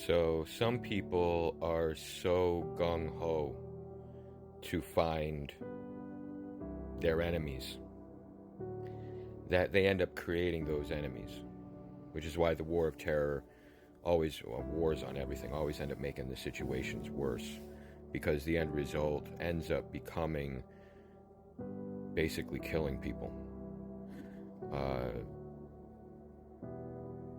So some people are so gung-ho to find their enemies that they end up creating those enemies, which is why the war of terror always, wars on everything, always end up making the situations worse, because the end result ends up becoming basically killing people.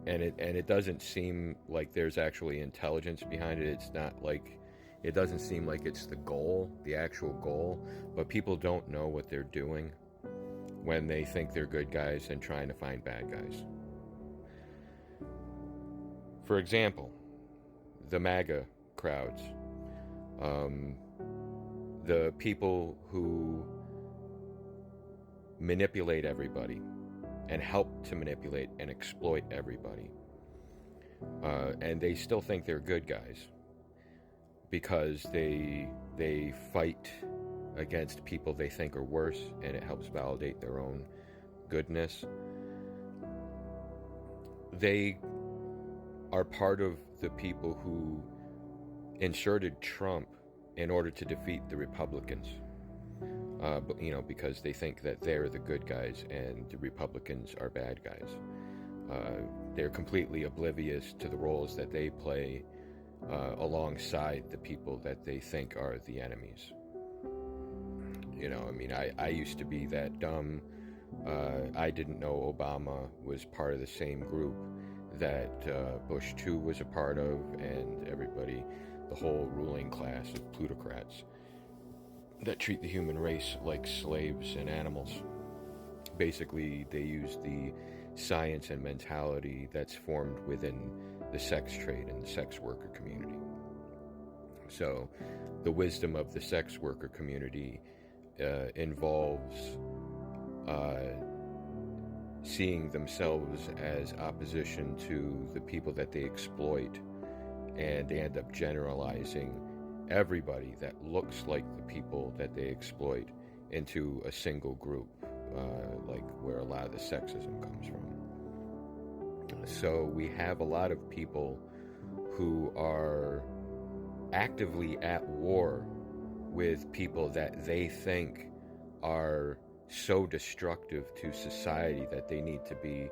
And it doesn't seem like there's actually intelligence behind it. It's not like, it doesn't seem like it's the goal, the actual goal, but people don't know what they're doing when they think they're good guys and trying to find bad guys. For example, the MAGA crowds, the people who manipulate everybody and help to manipulate and exploit everybody. And they still think they're good guys because they fight against people they think are worse, and it helps validate their own goodness. They are part of the people who inserted Trump in order to defeat the Republicans. Because they think that they're the good guys and the Republicans are bad guys. They're completely oblivious to the roles that they play alongside the people that they think are the enemies. I used to be that dumb. I didn't know Obama was part of the same group that Bush 2 was a part of, and everybody, the whole ruling class of plutocrats that treat the human race like slaves and animals. Basically, they use the science and mentality that's formed within the sex trade and the sex worker community. So, the wisdom of the sex worker community involves seeing themselves as opposition to the people that they exploit, and they end up generalizing everybody that looks like the people that they exploit into a single group, like where a lot of the sexism comes from. So we have a lot of people who are actively at war with people that they think are so destructive to society that they need to be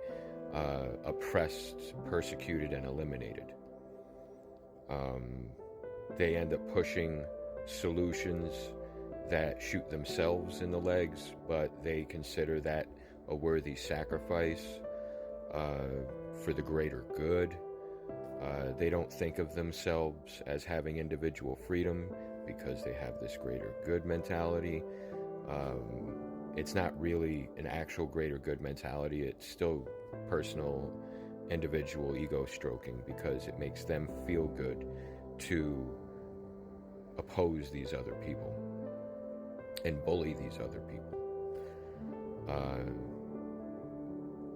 oppressed, persecuted, and eliminated. They end up pushing solutions that shoot themselves in the legs, but they consider that a worthy sacrifice for the greater good. They don't think of themselves as having individual freedom because they have this greater good mentality. It's not really an actual greater good mentality. It's still personal, individual ego stroking because it makes them feel good to oppose these other people and bully these other people.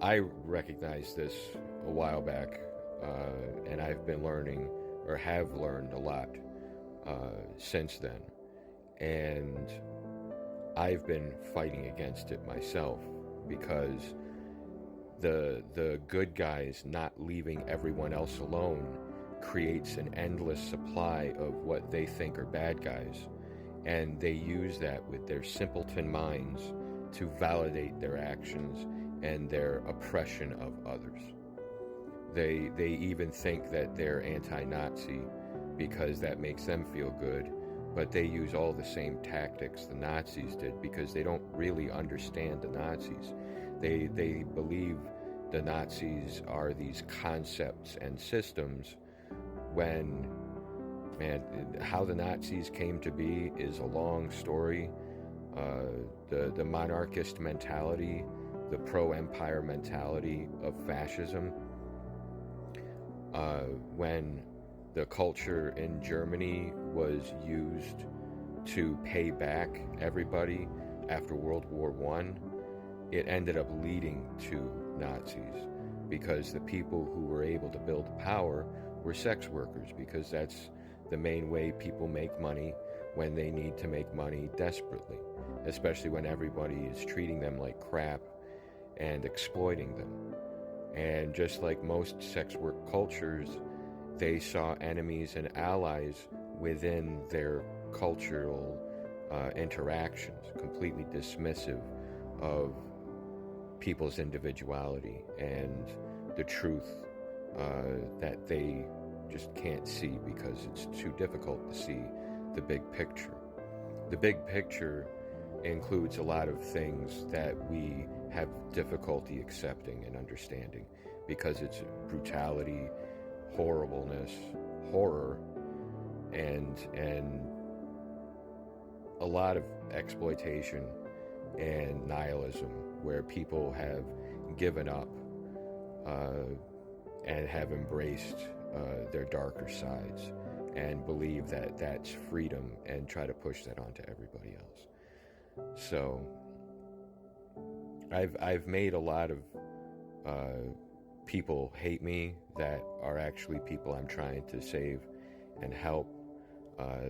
I recognized this a while back, and I've been learning, or have learned a lot since then. And I've been fighting against it myself because the good guys not leaving everyone else alone creates an endless supply of what they think are bad guys, and they use that with their simpleton minds to validate their actions and their oppression of others. They even think that they're anti-Nazi because that makes them feel good, but they use all the same tactics the Nazis did because they don't really understand the Nazis. They believe the Nazis are these concepts and systems when, man, how the Nazis came to be is a long story. The monarchist mentality, the pro-empire mentality of fascism, when the culture in Germany was used to pay back everybody after World War I, it ended up leading to Nazis because the people who were able to build power were sex workers, because that's the main way people make money when they need to make money desperately, especially when everybody is treating them like crap and exploiting them. And just like most sex work cultures, they saw enemies and allies within their cultural interactions, completely dismissive of people's individuality and the truth that they just can't see because it's too difficult to see the big picture. The big picture includes a lot of things that we have difficulty accepting and understanding because it's brutality, horribleness, horror, and a lot of exploitation and nihilism where people have given up and have embraced their darker sides and believe that that's freedom and try to push that onto everybody else. So I've made a lot of people hate me that are actually people I'm trying to save and help.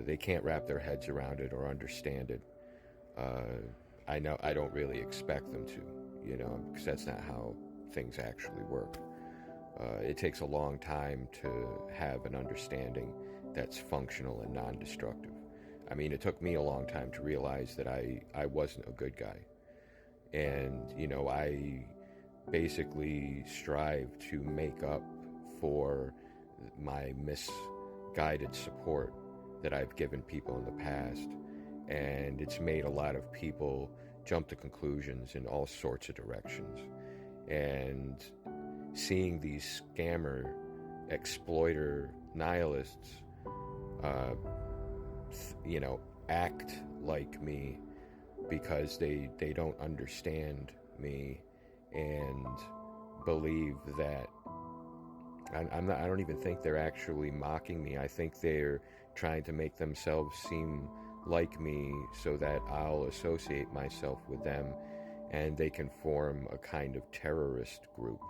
They can't wrap their heads around it or understand it. I know I don't really expect them to, because that's not how things actually work. It takes a long time to have an understanding that's functional and non-destructive. I mean, it took me a long time to realize that I wasn't a good guy. And, I basically strive to make up for my misguided support that I've given people in the past. And it's made a lot of people jump to conclusions in all sorts of directions. And seeing these scammer, exploiter, nihilists, act like me because they don't understand me and believe that I don't even think they're actually mocking me. I think they're trying to make themselves seem like me so that I'll associate myself with them and they can form a kind of terrorist group.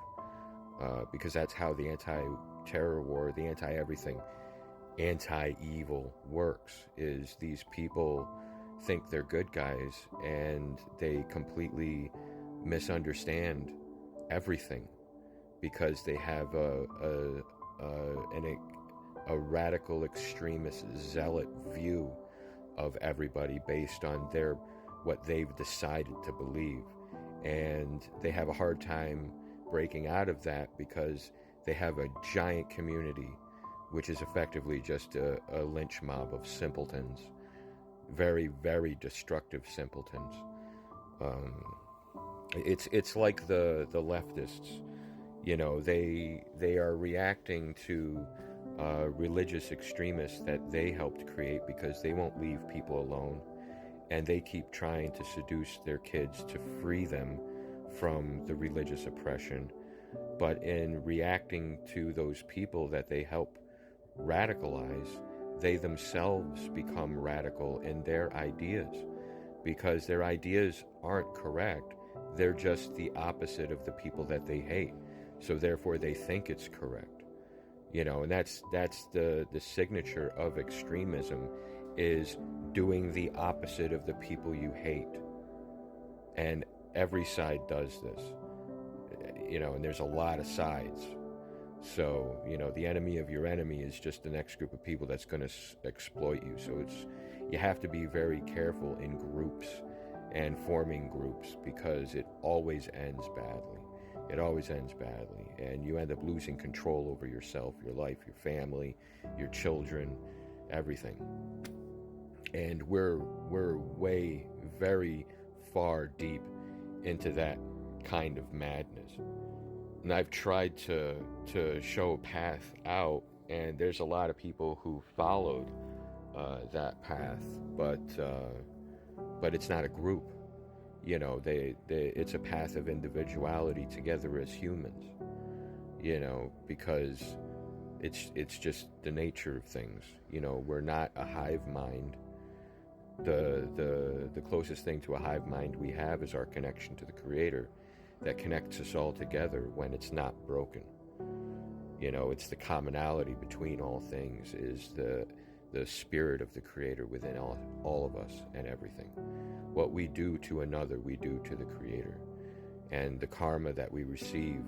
Because that's how the anti-terror war, the anti-everything, anti-evil works, is these people think they're good guys and they completely misunderstand everything because they have a radical extremist zealot view of everybody based on what they've decided to believe, and they have a hard time breaking out of that because they have a giant community which is effectively just a lynch mob of simpletons, very, very destructive simpletons. It's like the leftists, they are reacting to religious extremists that they helped create because they won't leave people alone, and they keep trying to seduce their kids to free them from the religious oppression. But in reacting to those people that they help radicalize, they themselves become radical in their ideas because their ideas aren't correct. They're just the opposite of the people that they hate. So therefore they think it's correct. And that's the signature of extremism, is doing the opposite of the people you hate. And every side does this. And there's a lot of sides. So, the enemy of your enemy is just the next group of people that's going to exploit you. So you have to be very careful in groups and forming groups because it always ends badly. It always ends badly. And you end up losing control over yourself, your life, your family, your children, everything. And we're way, very far deep into that kind of madness. And I've tried to show a path out, and there's a lot of people who followed that path, but it's not a group. It's a path of individuality together as humans. Because it's just the nature of things. We're not a hive mind. The closest thing to a hive mind we have is our connection to the Creator, that connects us all together when it's not broken. It's the commonality between all things, is the spirit of the Creator within all of us and everything. What we do to another, we do to the Creator. And the karma that we receive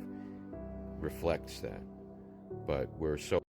reflects that. But we're so